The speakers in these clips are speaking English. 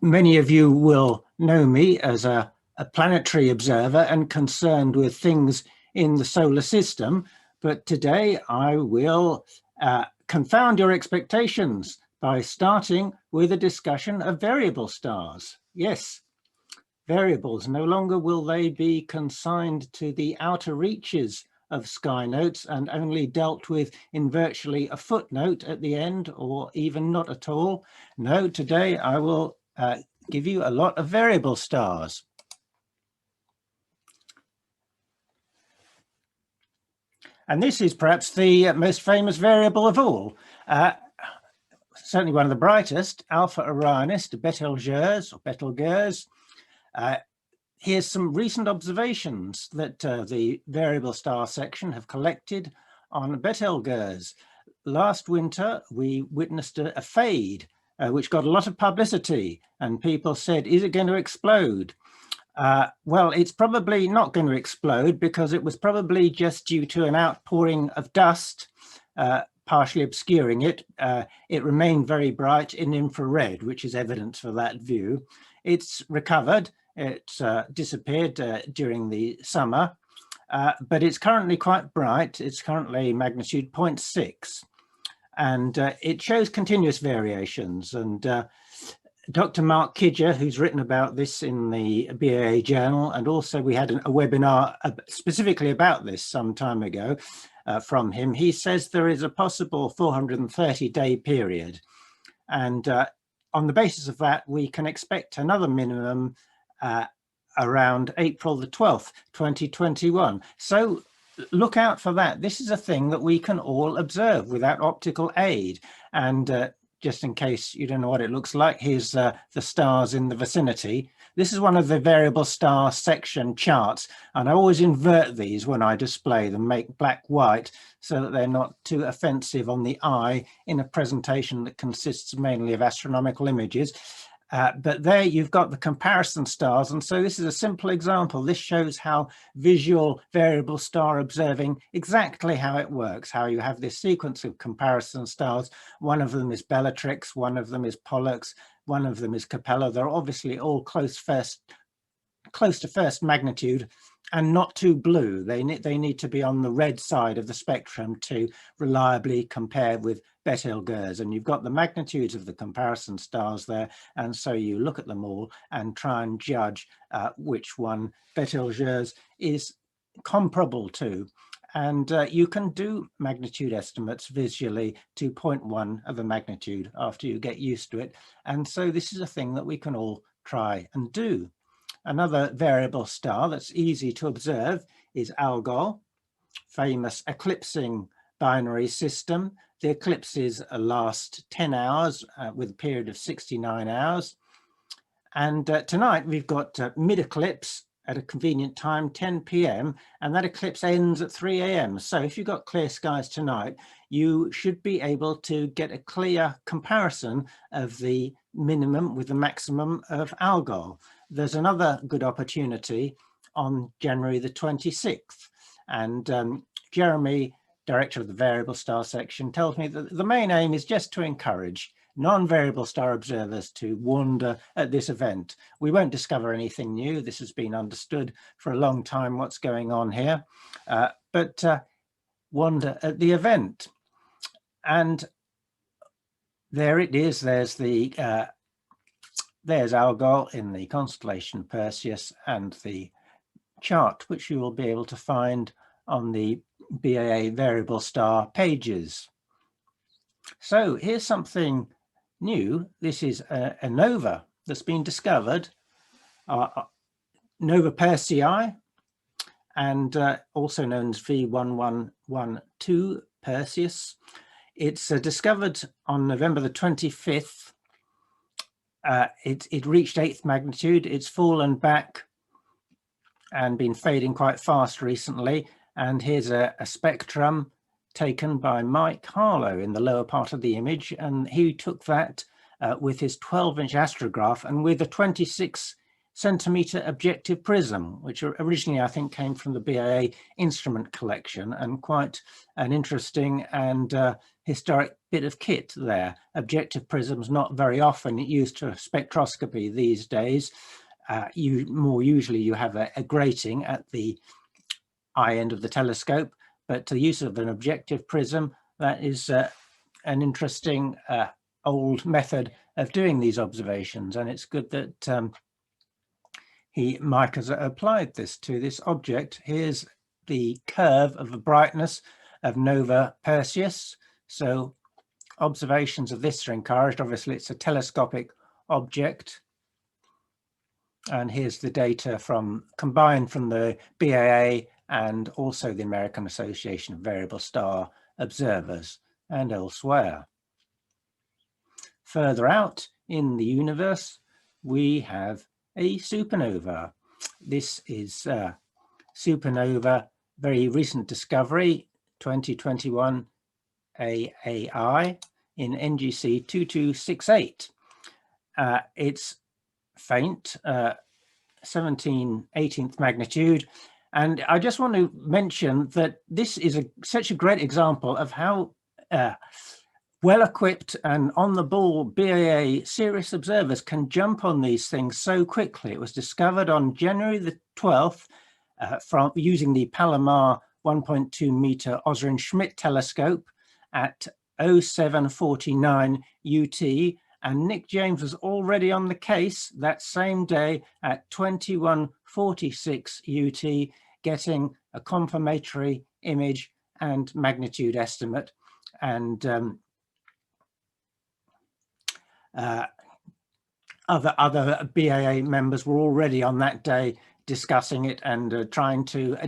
Many of you will know me as a planetary observer and concerned with things in the solar system, but today I will confound your expectations by starting with a discussion of variable stars. Yes, variables. No longer will they be consigned to the outer reaches of sky notes and only dealt with in virtually a footnote at the end, or even not at all. No, today I will give you a lot of variable stars. And this is perhaps the most famous variable of all. Certainly one of the brightest, Alpha Orionis de Betelgeuse, or Betelgeuse. Here's some recent observations that the variable star section have collected on Betelgeuse. Last winter, we witnessed a fade, which got a lot of publicity, and people said, is it going to explode? Well, it's probably not going to explode because it was probably just due to an outpouring of dust, partially obscuring it. It remained very bright in infrared, which is evidence for that view. It's recovered. It disappeared during the summer, but it's currently quite bright. It's currently magnitude 0.6, and it shows continuous variations. And Dr. Mark Kidger, who's written about this in the BAA journal, and also we had a webinar specifically about this some time ago from him. He says there is a possible 430-day period, and on the basis of that, we can expect another minimum around April the 12th, 2021. So look out for that. This is a thing that we can all observe without optical aid. And just in case you don't know what it looks like, here's the stars in the vicinity. This is one of the variable star section charts, and I always invert these when I display them, make black white, so that they're not too offensive on the eye in a presentation that consists mainly of astronomical images. But there you've got the comparison stars. And so this is a simple example. This shows how visual variable star observing, exactly how it works, how you have this sequence of comparison stars. One of them is Bellatrix, one of them is Pollux, one of them is Capella. They're obviously all close to first magnitude and not too blue. They need to be on the red side of the spectrum to reliably compare with Betelgeuse. And you've got the magnitudes of the comparison stars there. And so you look at them all and try and judge which one Betelgeuse is comparable to. And you can do magnitude estimates visually to 0.1 of a magnitude after you get used to it. And so this is a thing that we can all try and do. Another variable star that's easy to observe is Algol, famous eclipsing binary system. The eclipses last 10 hours with a period of 69 hours. And tonight we've got mid-eclipse at a convenient time, 10 p.m, and that eclipse ends at 3 a.m. So if you've got clear skies tonight, you should be able to get a clear comparison of the minimum with the maximum of Algol. There's another good opportunity on January the 26th. And Jeremy, director of the variable star section, tells me that the main aim is just to encourage non-variable star observers to wander at this event. We won't discover anything new. This has been understood for a long time what's going on here, but wander at the event. And there it is. There's Algol in the constellation Perseus, and the chart, which you will be able to find on the BAA variable star pages. So here's something new. This is a nova that's been discovered, Nova Persei, and also known as V1112 Perseus. It's discovered on November the 25th. It reached 8th magnitude. It's fallen back and been fading quite fast recently. And here's a spectrum taken by Mike Harlow in the lower part of the image. And he took that with his 12-inch astrograph, and with a 26 centimeter objective prism, which originally I think came from the BAA instrument collection, and quite an interesting and historic bit of kit there. Objective prisms not very often used for spectroscopy these days. More usually you have a grating at the eye end of the telescope, but the use of an objective prism, that is an interesting old method of doing these observations, and it's good that Mike has applied this to this object. Here's the curve of the brightness of Nova Perseus. So observations of this are encouraged. Obviously, it's a telescopic object. And here's the data combined from the BAA and also the American Association of Variable Star Observers and elsewhere. Further out in the universe, we have a supernova. This is supernova, very recent discovery, 2021 AAI in NGC 2268. It's faint, 17/18 magnitude. And I just want to mention that this is such a great example of how well-equipped and on-the-ball BAA Sirius observers can jump on these things so quickly. It was discovered on January the 12th from using the Palomar 1.2 meter Osrin Schmidt telescope at 0749 UT, and Nick James was already on the case that same day at 2146 UT, getting a confirmatory image and magnitude estimate. And other BAA members were already on that day discussing it and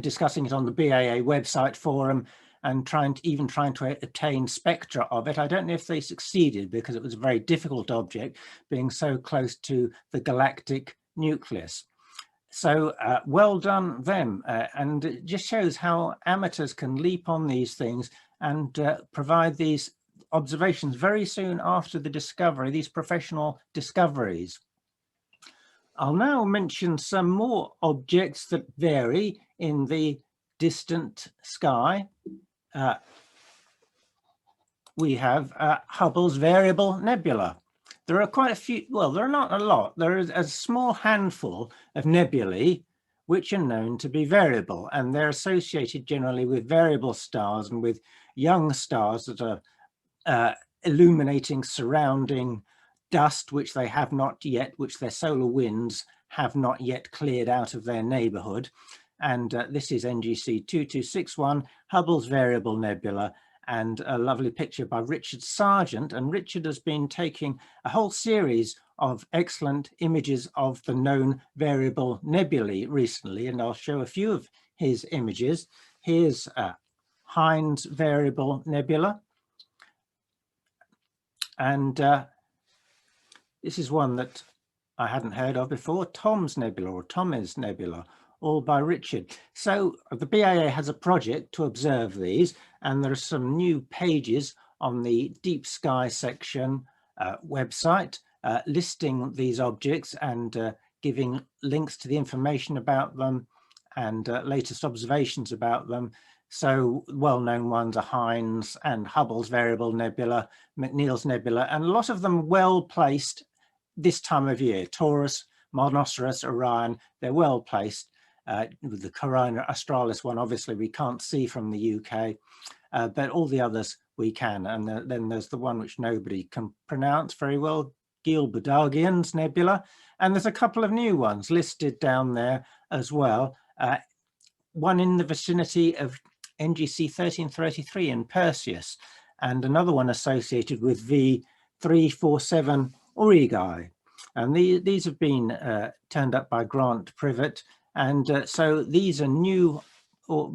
discussing it on the BAA website forum, and trying to obtain spectra of it. I don't know if they succeeded because it was a very difficult object being so close to the galactic nucleus. So well done them, and it just shows how amateurs can leap on these things and provide these observations very soon after the discovery, these professional discoveries. I'll now mention some more objects that vary in the distant sky. We have Hubble's Variable Nebula. There are quite a few, well, there are not a lot. There is a small handful of nebulae which are known to be variable, and they're associated generally with variable stars and with young stars that are illuminating surrounding dust, which they have not yet, which their solar winds have not yet cleared out of their neighborhood. And this is NGC 2261, Hubble's Variable Nebula, and a lovely picture by Richard Sargent. And Richard has been taking a whole series of excellent images of the known variable nebulae recently, and I'll show a few of his images. Here's Hind's Variable Nebula. And this is one that I hadn't heard of before, Tom's Nebula, or Tommy's Nebula, all by Richard. So the BAA has a project to observe these, and there are some new pages on the Deep Sky section website listing these objects and giving links to the information about them and latest observations about them. So well-known ones are Hind's and Hubble's Variable Nebula, McNeil's Nebula, and a lot of them well-placed this time of year. Taurus, Monoceros, Orion, they're well-placed. With the Corona Australis one, obviously we can't see from the UK, but all the others we can. And then there's the one which nobody can pronounce very well, Gilberdagian's Nebula. And there's a couple of new ones listed down there as well. One in the vicinity of NGC 1333 in Perseus, and another one associated with V347 Aurigae. And these have been turned up by Grant Privet. And so these are new or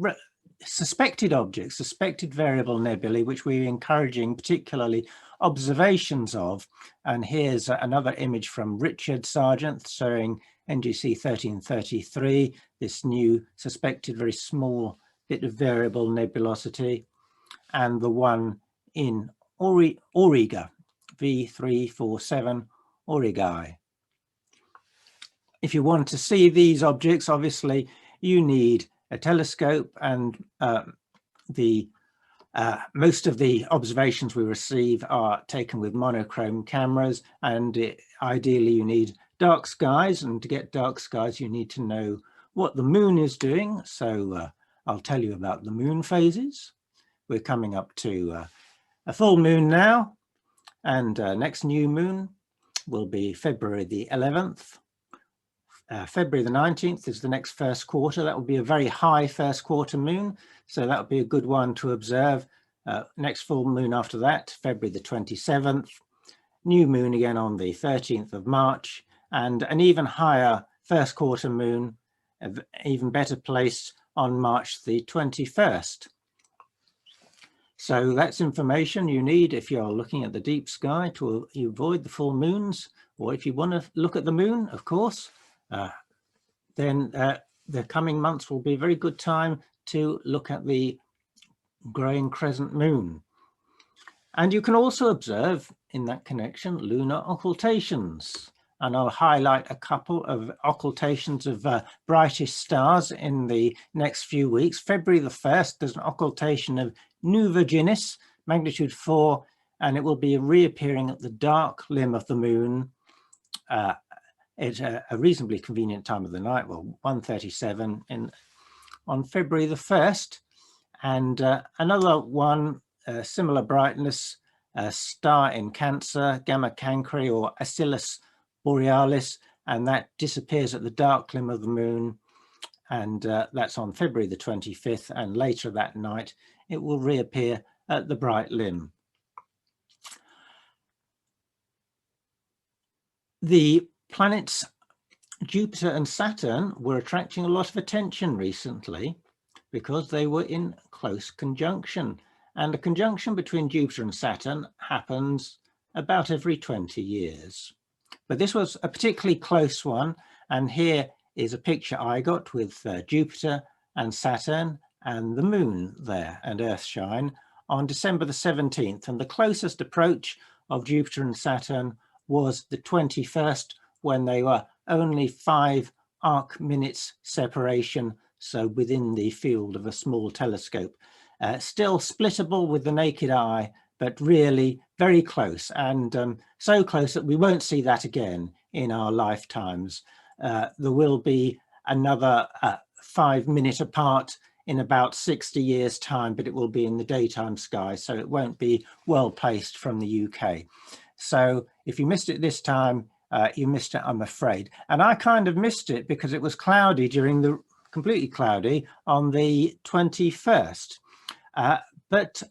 suspected objects, suspected variable nebulae, which we're encouraging particularly observations of. And here's another image from Richard Sargent showing NGC 1333, this new suspected very small bit of variable nebulosity, and the one in Auriga, V347 Aurigae. if you want to see these objects, obviously you need a telescope, and most of the observations we receive are taken with monochrome cameras, and ideally you need dark skies, and to get dark skies you need to know what the moon is doing. So I'll tell you about the moon phases. We're coming up to a full moon now, and next new moon will be February the 11th. February the 19th is the next first quarter. That will be a very high first quarter moon, so that would be a good one to observe. Next full moon after that, February the 27th, new moon again on the 13th of March, and an even higher first quarter moon, even better placed on March the 21st. So that's information you need if you're looking at the deep sky to avoid the full moons, or if you want to look at the moon, of course. Then the coming months will be a very good time to look at the growing crescent moon. And you can also observe in that connection lunar occultations. And I'll highlight a couple of occultations of brightest stars in the next few weeks. February the 1st, there's an occultation of Nu Virginis, magnitude 4, and it will be reappearing at the dark limb of the moon at a reasonably convenient time of the night, well, 1:37 on February the 1st. And another one, similar brightness, star in Cancer, Gamma Cancri or Acillus Borealis, and that disappears at the dark limb of the moon. And that's on February the 25th, and later that night it will reappear at the bright limb. The planets Jupiter and Saturn were attracting a lot of attention recently because they were in close conjunction, and a conjunction between Jupiter and Saturn happens about every 20 years. But this was a particularly close one, and here is a picture I got with Jupiter and Saturn and the moon there and Earthshine on December the 17th, and the closest approach of Jupiter and Saturn was the 21st, when they were only 5 arc minutes separation, so within the field of a small telescope. Still splittable with the naked eye, but really very close, and so close that we won't see that again in our lifetimes. There will be another 5 minute apart in about 60 years' time, but it will be in the daytime sky, so it won't be well placed from the UK. So if you missed it this time, you missed it, I'm afraid. And I kind of missed it because it was cloudy completely cloudy on the 21st. But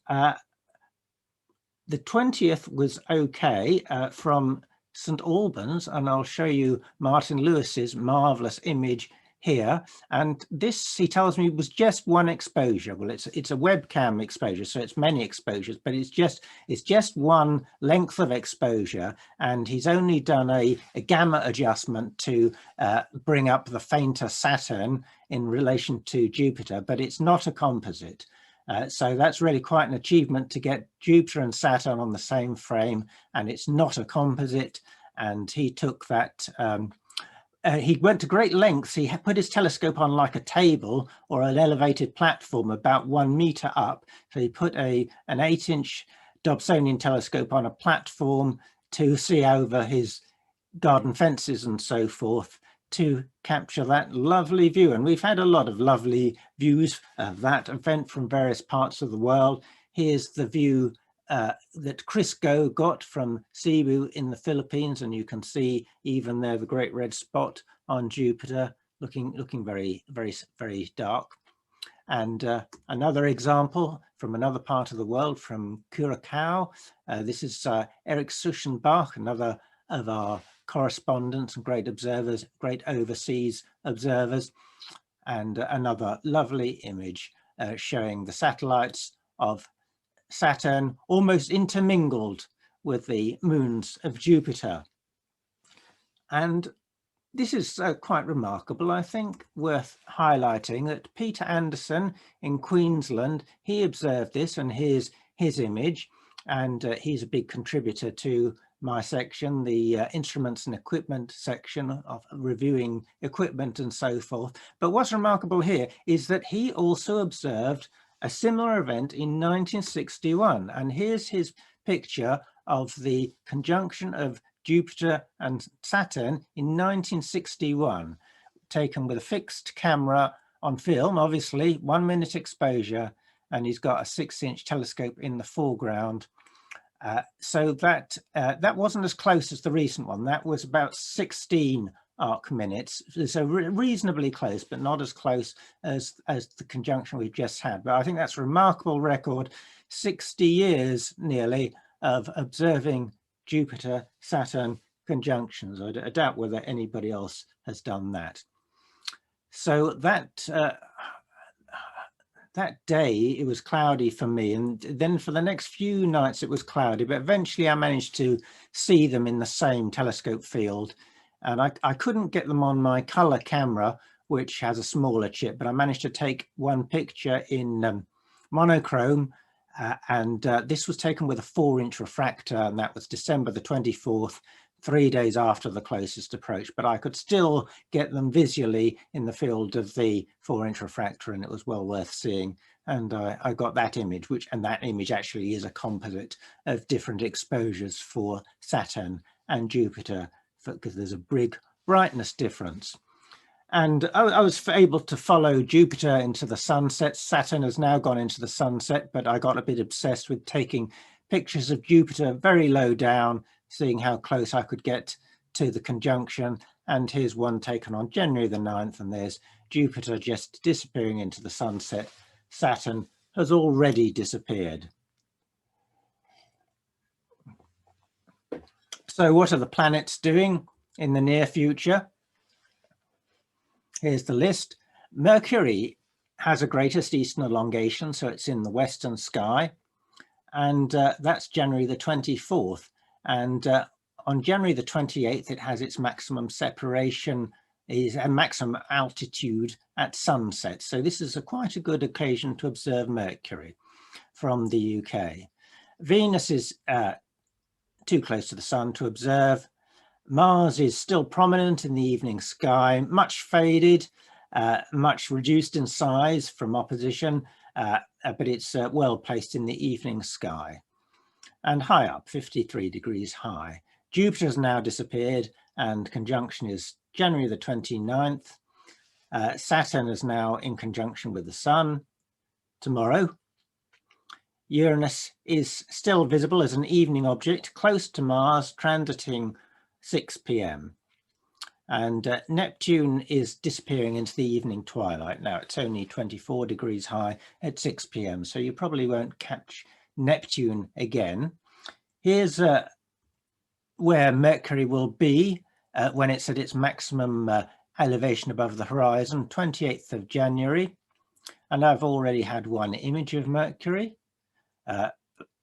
the 20th was okay from St. Albans, and I'll show you Martin Lewis's marvelous image here. And this, he tells me, was just one exposure. Well, it's a webcam exposure, so it's many exposures, but it's just one length of exposure, and he's only done a gamma adjustment to bring up the fainter Saturn in relation to Jupiter, but it's not a composite. So that's really quite an achievement to get Jupiter and Saturn on the same frame, and it's not a composite. And he took that, he went to great lengths. He put his telescope on like a table or an elevated platform about 1 meter up. So he put an 8-inch Dobsonian telescope on a platform to see over his garden fences and so forth, to capture that lovely view. And we've had a lot of lovely views of that event from various parts of the world. Here's the view that Chris Go got from Cebu in the Philippines, and you can see even there the great red spot on Jupiter, looking very, very, very dark. And another example from another part of the world, from Curacao. This is Eric Suschenbach, another of our correspondents and great observers, great overseas observers, and another lovely image showing the satellites of Saturn almost intermingled with the moons of Jupiter. And this is quite remarkable, I think, worth highlighting, that Peter Anderson in Queensland, he observed this, and here's his image, and he's a big contributor to my section, the instruments and equipment section of reviewing equipment and so forth. But what's remarkable here is that he also observed a similar event in 1961. And here's his picture of the conjunction of Jupiter and Saturn in 1961, taken with a fixed camera on film, obviously 1 minute exposure, and he's got a 6-inch telescope in the foreground. So that wasn't as close as the recent one. That was about 16 arc minutes, so reasonably close, but not as close as the conjunction we've just had. But I think that's a remarkable record, 60 years nearly of observing Jupiter-Saturn conjunctions. I doubt whether anybody else has done that. So that day it was cloudy for me, and then for the next few nights it was cloudy, but eventually I managed to see them in the same telescope field, and I couldn't get them on my color camera, which has a smaller chip, but I managed to take one picture in monochrome, and this was taken with a 4-inch refractor, and that was December the 24th, 3 days after the closest approach, but I could still get them visually in the field of the 4-inch refractor, and it was well worth seeing. And I got that image, and that image actually is a composite of different exposures for Saturn and Jupiter, because there's a big brightness difference. And I was able to follow Jupiter into the sunset. Saturn has now gone into the sunset, but I got a bit obsessed with taking pictures of Jupiter very low down, seeing how close I could get to the conjunction. And here's one taken on January the 9th, and there's Jupiter just disappearing into the sunset. Saturn has already disappeared. So what are the planets doing in the near future? Here's the list. Mercury has a greatest eastern elongation, so it's in the western sky, and that's January the 24th. And on January the 28th, it has its maximum separation, is a maximum altitude at sunset. So this is quite a good occasion to observe Mercury from the UK. Venus is too close to the sun to observe. Mars is still prominent in the evening sky, much faded, much reduced in size from opposition, but it's well placed in the evening sky. And high up, 53 degrees high. Jupiter has now disappeared, and conjunction is January the 29th. Saturn is now in conjunction with the Sun tomorrow. Uranus is still visible as an evening object close to Mars, transiting 6 p.m. And Neptune is disappearing into the evening twilight. Now it's only 24 degrees high at 6 p.m. So you probably won't catch Neptune again. Here's where Mercury will be when it's at its maximum elevation above the horizon, 28th of January. And I've already had one image of Mercury,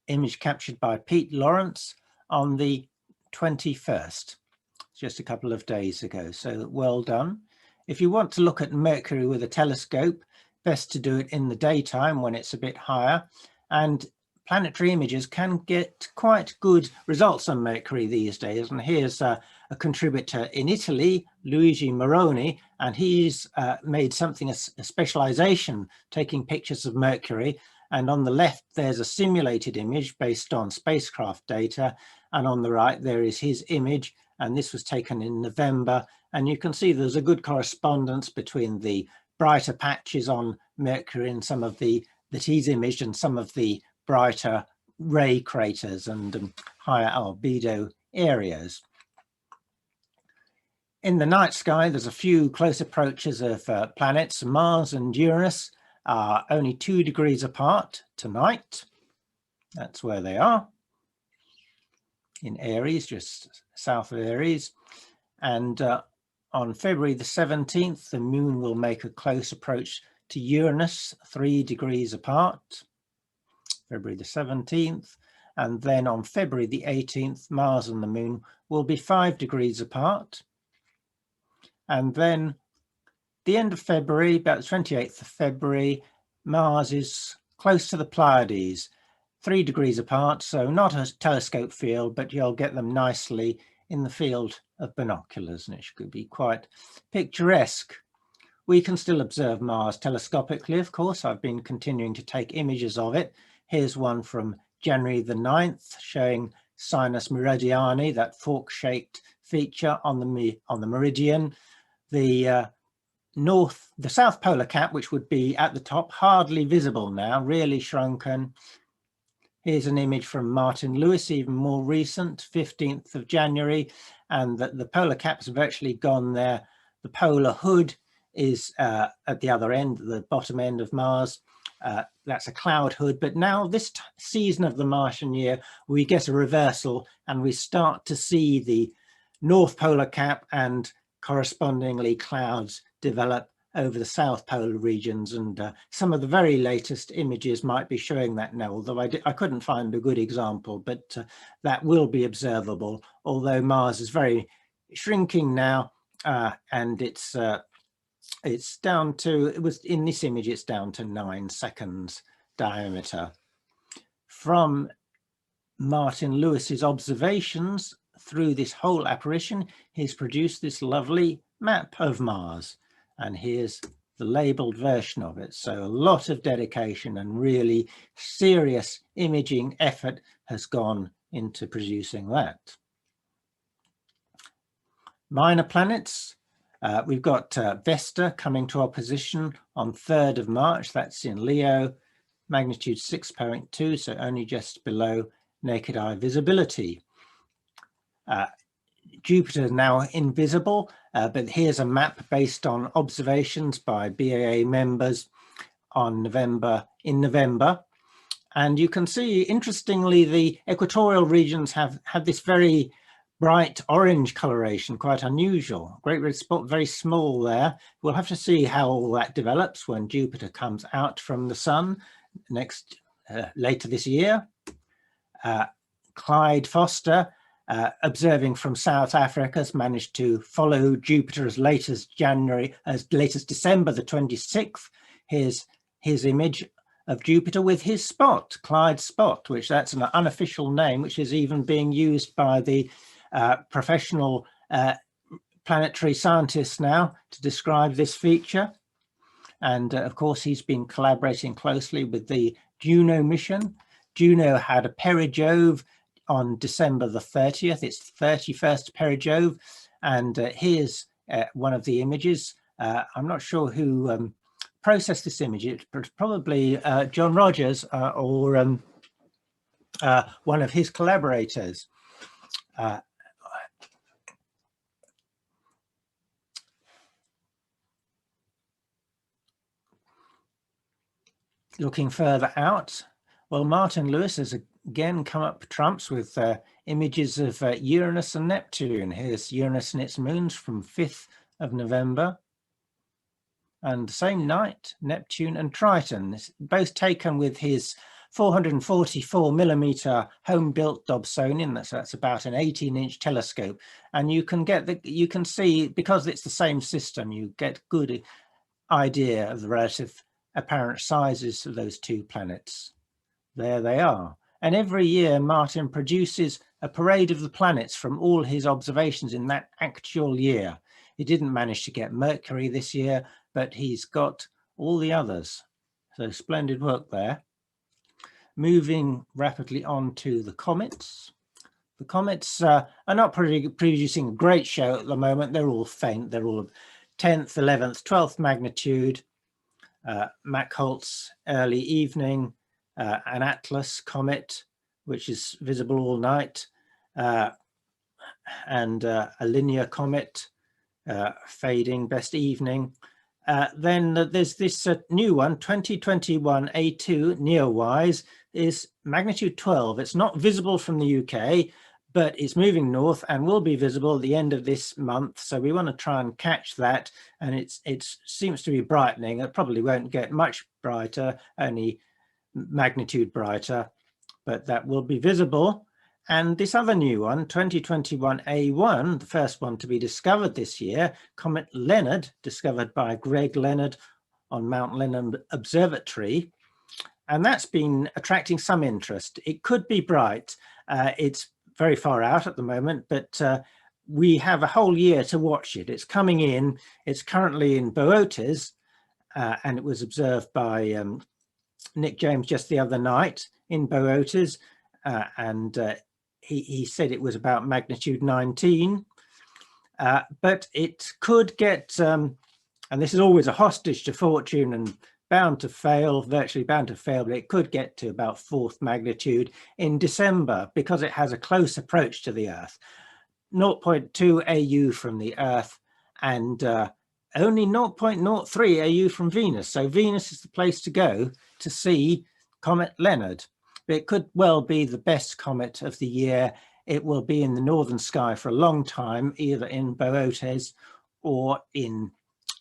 image captured by Pete Lawrence on the 21st, just a couple of days ago. So well done. If you want to look at Mercury with a telescope, best to do it in the daytime when it's a bit higher. And planetary images can get quite good results on Mercury these days. And here's a contributor in Italy, Luigi Moroni, and he's made something, a specialization, taking pictures of Mercury. And on the left, there's a simulated image based on spacecraft data. And on the right, there is his image. And this was taken in November. And you can see there's a good correspondence between the brighter patches on Mercury and some of the that he's imaged and some of the brighter ray craters and higher albedo areas. In the night sky, there's a few close approaches of planets. Mars and Uranus are only 2 degrees apart tonight. That's where they are, in Aries, just south of Aries. And on February the 17th, the moon will make a close approach to Uranus, 3 degrees apart, February the 17th. And then on February the 18th, Mars and the moon will be 5 degrees apart. And then the end of February, about the 28th of February, Mars is close to the Pleiades, 3 degrees apart, so not a telescope field, but you'll get them nicely in the field of binoculars, and it should be quite picturesque. We can still observe Mars telescopically, of course. I've been continuing to take images of it. Here's one from January the 9th showing Sinus Meridiani, that fork-shaped feature on the meridian. The south polar cap, which would be at the top, hardly visible now, really shrunken. Here's an image from Martin Lewis, even more recent, 15th of January, and the polar cap's virtually gone there. The polar hood is at the other end, the bottom end of Mars. That's a cloud hood, but now this season of the Martian year, we get a reversal and we start to see the north polar cap and correspondingly clouds develop over the south polar regions, and some of the very latest images might be showing that now, although I couldn't find a good example, but that will be observable, although Mars is very shrinking now, and it's down to, in this image, it's down to 9 seconds diameter. From Martin Lewis's observations through this whole apparition, he's produced this lovely map of Mars. And here's the labeled version of it. So a lot of dedication and really serious imaging effort has gone into producing that. Minor planets. We've got Vesta coming to opposition on 3rd of March. That's in Leo, magnitude 6.2, so only just below naked eye visibility. Jupiter is now invisible, but here's a map based on observations by BAA members in November. And you can see, interestingly, the equatorial regions have this very bright orange coloration, quite unusual. Great red spot, very small there. We'll have to see how all that develops when Jupiter comes out from the sun later this year. Clyde Foster, observing from South Africa, has managed to follow Jupiter as late as December the 26th. Here's his image of Jupiter with his spot, Clyde spot, which that's an unofficial name, which is even being used by the professional planetary scientists now to describe this feature. And of course, he's been collaborating closely with the Juno mission. Juno had a perijove on December the 30th, its 31st perijove. And here's one of the images. I'm not sure who processed this image. It was probably John Rogers or one of his collaborators. Looking further out, well, Martin Lewis has again come up trumps with images of Uranus and Neptune. Here's Uranus and its moons from 5th of November. And the same night, Neptune and Triton, both taken with his 444mm home-built Dobsonian. That's about an 18-inch telescope, and you can see, because it's the same system, you get good idea of the relative apparent sizes of those two planets. There they are. And every year Martin produces a parade of the planets from all his observations in that actual year. He didn't manage to get Mercury this year, but he's got all the others. So splendid work there. Moving rapidly on to the comets. The comets are not producing a great show at the moment. They're all faint. They're all 10th, 11th, 12th magnitude. Mach-Holtz early evening, an Atlas comet, which is visible all night, and a linear comet fading best evening. Then there's this new one, 2021 A2 Neowise, is magnitude 12. It's not visible from the UK, but it's moving north and will be visible at the end of this month. So we want to try and catch that. And it seems to be brightening. It probably won't get much brighter, only magnitude brighter, but that will be visible. And this other new one, 2021 A1, the first one to be discovered this year, Comet Leonard, discovered by Greg Leonard on Mount Leonard Observatory. and that's been attracting some interest. It could be bright. It's very far out at the moment, but we have a whole year to watch it. It's coming in. It's currently in Boötes, and it was observed by Nick James just the other night in Boötes, and he said it was about magnitude 19, but it could get, and this is always a hostage to fortune and bound to fail, virtually bound to fail, but it could get to about 4th magnitude in December because it has a close approach to the Earth. 0.2 AU from the Earth and only 0.03 AU from Venus. So Venus is the place to go to see Comet Leonard. It could well be the best comet of the year. It will be in the northern sky for a long time, either in Boötes or in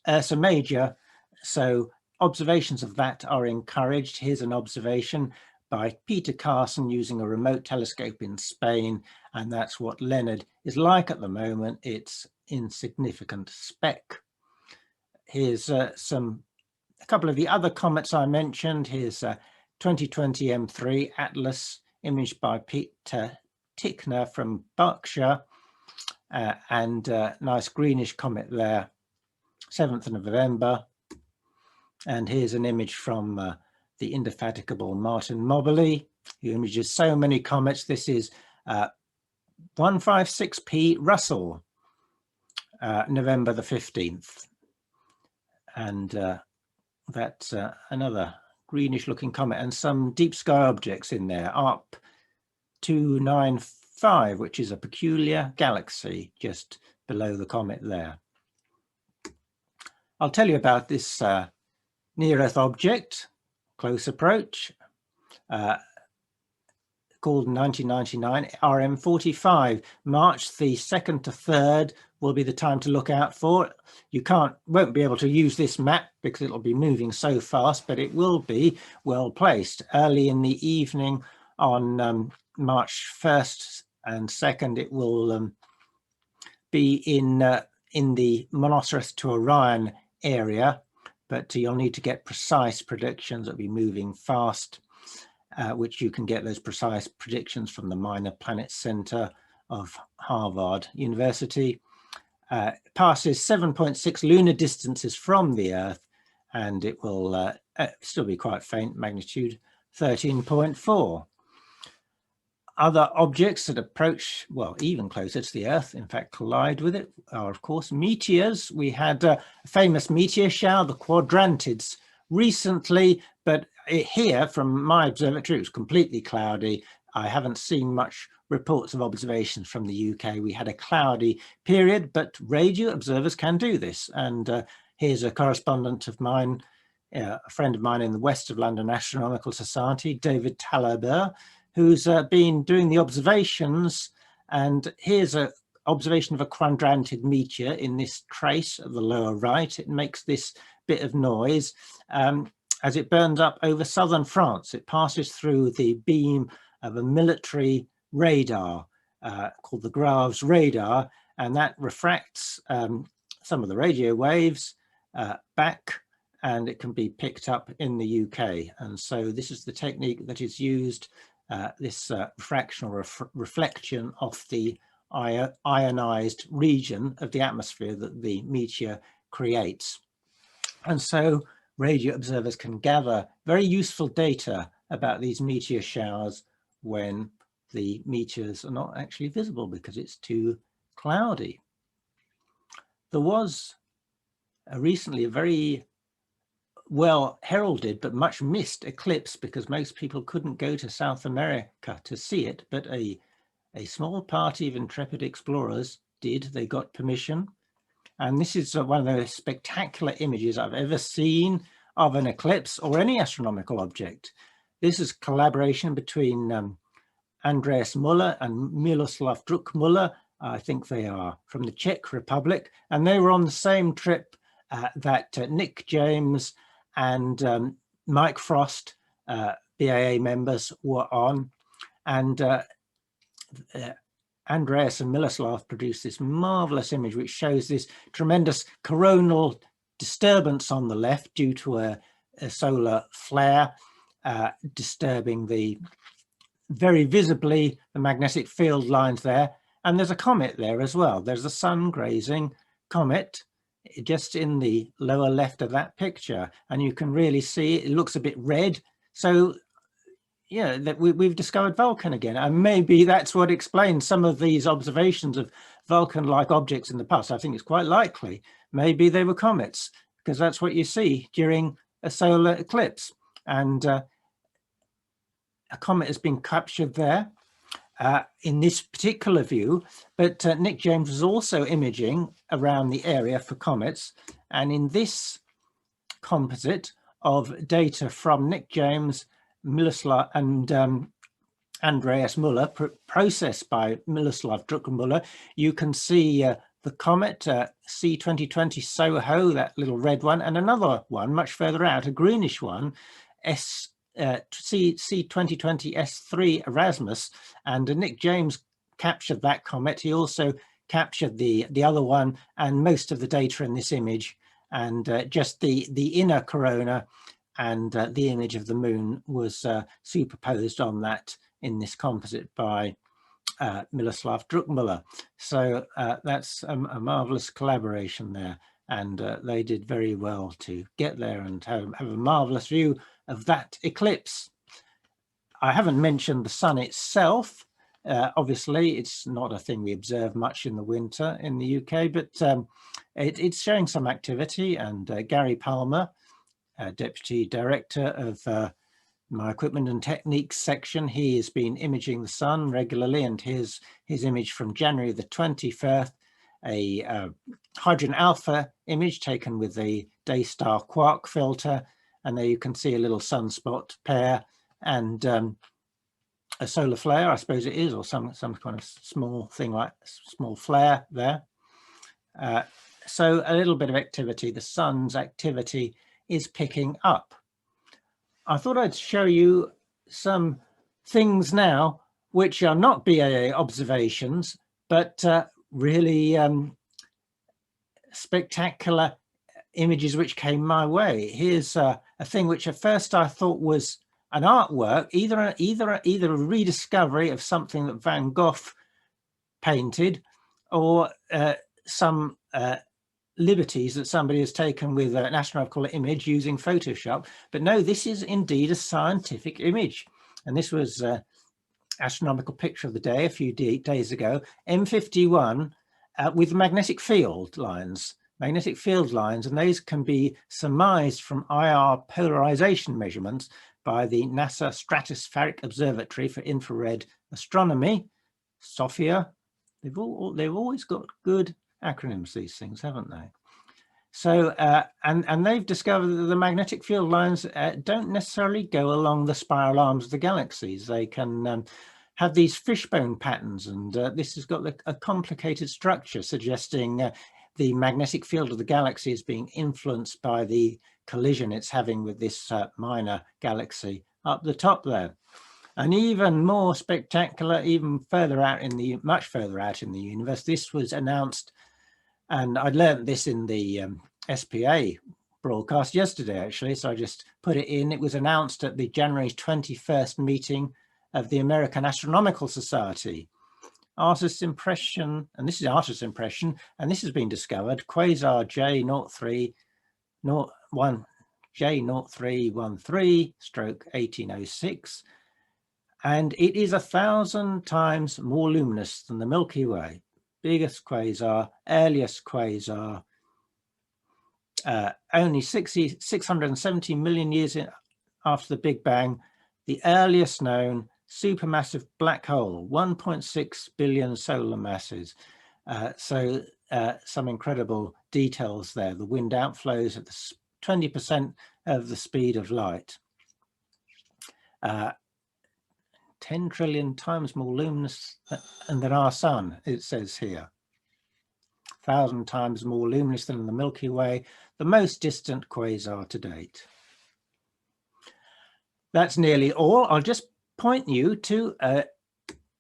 Ursa Major. So observations of that are encouraged. Here's an observation by Peter Carson using a remote telescope in Spain, and that's what Leonard is like at the moment. It's insignificant speck. Here's a couple of the other comets I mentioned. Here's 2020 M3 Atlas, imaged by Peter Tickner from Berkshire, and nice greenish comet there, 7th of November. And here's an image from the indefatigable Martin Moberly, who images so many comets. This is 156P Russell, November the 15th. And that's another greenish looking comet, and some deep sky objects in there. ARP 295, which is a peculiar galaxy just below the comet there. I'll tell you about this near-Earth object, close approach, called 1999 RM45. March the 2nd to 3rd will be the time to look out for it. You won't be able to use this map because it'll be moving so fast, but it will be well placed. Early in the evening on March 1st and 2nd, it will be in the Monoceros to Orion area, but you'll need to get precise predictions. It'll be moving fast, which you can get those precise predictions from the Minor Planet Center of Harvard University. Passes 7.6 lunar distances from the Earth, and it will still be quite faint, magnitude 13.4. Other objects that approach, well, even closer to the Earth, in fact, collide with it, are, of course, meteors. We had a famous meteor shower, the Quadrantids, recently, but here, from my observatory, it was completely cloudy. I haven't seen much reports of observations from the UK. We had a cloudy period, but radio observers can do this. And here's a correspondent of mine, a friend of mine in the west of London Astronomical Society, David Talabert, who's been doing the observations. And here's an observation of a quadrantid meteor in this trace at the lower right. It makes this bit of noise as it burns up over southern France. It passes through the beam of a military radar called the Graves radar, and that refracts some of the radio waves back, and it can be picked up in the UK. And so this is the technique that is used, this fractional reflection of the ionized region of the atmosphere that the meteor creates. And so radio observers can gather very useful data about these meteor showers when the meteors are not actually visible because it's too cloudy. There was recently a very well heralded but much missed eclipse because most people couldn't go to South America to see it, but a small party of intrepid explorers did. They got permission, and this is one of the spectacular images I've ever seen of an eclipse or any astronomical object. This is collaboration between Andreas Müller and Miloslav Druckmüller. I think they are from the Czech Republic, and they were on the same trip that Nick James and Mike Frost, BAA members, were on. And Andreas and Miloslav produced this marvelous image which shows this tremendous coronal disturbance on the left due to a solar flare. disturbing very visibly the magnetic field lines there. And there's a comet there as well. There's a sun grazing comet just in the lower left of that picture, and you can really see it looks a bit red. So yeah, that we've discovered Vulcan again, and maybe that's what explains some of these observations of Vulcan-like objects in the past. I think it's quite likely maybe they were comets, because that's what you see during a solar eclipse. And a comet has been captured there in this particular view, but Nick James was also imaging around the area for comets. And in this composite of data from Nick James, Miloslav and Andreas Muller, processed by Miloslav Druckenmüller, you can see the comet C2020 SOHO, that little red one, and another one much further out, a greenish one, C2020 S3 Erasmus, and Nick James captured that comet. He also captured the other one and most of the data in this image, and just the inner corona and the image of the moon was superposed on that in this composite by Miloslav Druckenmüller. So that's a marvelous collaboration there, and they did very well to get there and have a marvelous view of that eclipse. I haven't mentioned the sun itself. Obviously, it's not a thing we observe much in the winter in the UK, but it's showing some activity, and Gary Palmer, Deputy Director of my Equipment and Techniques section, he has been imaging the sun regularly, and here's his image from January the 21st, a hydrogen alpha image taken with the Daystar quark filter, and there you can see a little sunspot pair and a solar flare, I suppose it is, or some kind of small thing like small flare there. So a little bit of activity. The sun's activity is picking up. I thought I'd show you some things now which are not BAA observations, but really spectacular images which came my way. Here's a thing which at first I thought was an artwork, either a rediscovery of something that Van Gogh painted, or some liberties that somebody has taken with an astronomical image using Photoshop. But no, this is indeed a scientific image, and this was astronomical picture of the day a few days ago. M51 with magnetic field lines, and those can be surmised from IR polarization measurements by the NASA Stratospheric Observatory for Infrared Astronomy, SOFIA. They've always got good acronyms, these things, haven't they? So and they've discovered that the magnetic field lines don't necessarily go along the spiral arms of the galaxies. They can have these fishbone patterns, and this has got a complicated structure suggesting the magnetic field of the galaxy is being influenced by the collision it's having with this minor galaxy up the top there. And even more spectacular, even further out in the, much further out in the universe, this was announced, and I learned this in the SPA broadcast yesterday, actually, so I just put it in. It was announced at the January 21st meeting of the American Astronomical Society. Artist's impression, and this is artist's impression, and this has been discovered, quasar J0313/1806, and it is 1,000 times more luminous than the Milky Way. Biggest quasar, earliest quasar, only 670 million years after the Big Bang, the earliest known supermassive black hole, 1.6 billion solar masses. So some incredible details there. The wind outflows at 20% of the speed of light. 10 trillion times more luminous than our sun, it says here. 1,000 times more luminous than the Milky Way, the most distant quasar to date. That's nearly all. I'll just point you to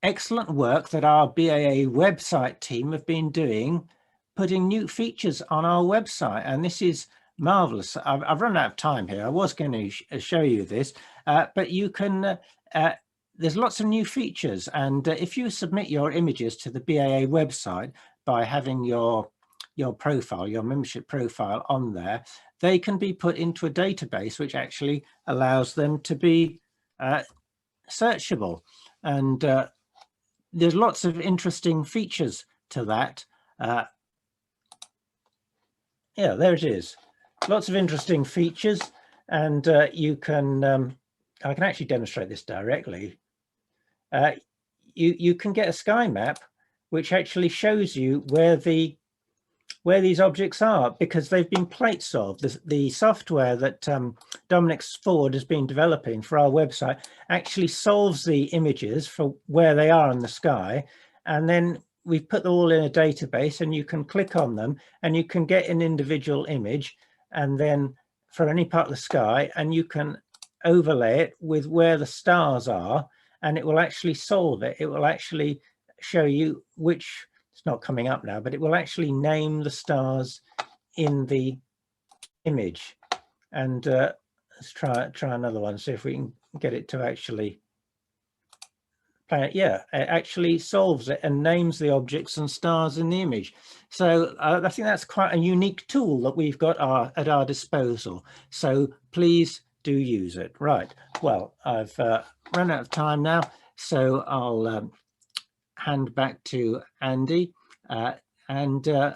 excellent work that our BAA website team have been doing, putting new features on our website. And this is Marvelous. I've run out of time here. I was going to show you this, but you can, there's lots of new features. And if you submit your images to the BAA website by having your profile, your membership profile on there, they can be put into a database, which actually allows them to be searchable. And there's lots of interesting features to that. Yeah, there it is. Lots of interesting features, and you can, I can actually demonstrate this directly. You can get a sky map, which actually shows you where these objects are, because they've been plate solved. The software that Dominic Ford has been developing for our website actually solves the images for where they are in the sky, and then we've put them all in a database, and you can click on them and you can get an individual image, and then for any part of the sky, and you can overlay it with where the stars are, and it will actually solve it. It will actually show you which, it's not coming up now, but it will actually name the stars in the image. And let's try another one, see if we can get it to actually play it. Yeah, it actually solves it and names the objects and stars in the image. So I think that's quite a unique tool that we've got at our disposal. So please do use it. Right, well, I've run out of time now, so I'll hand back to Andy, and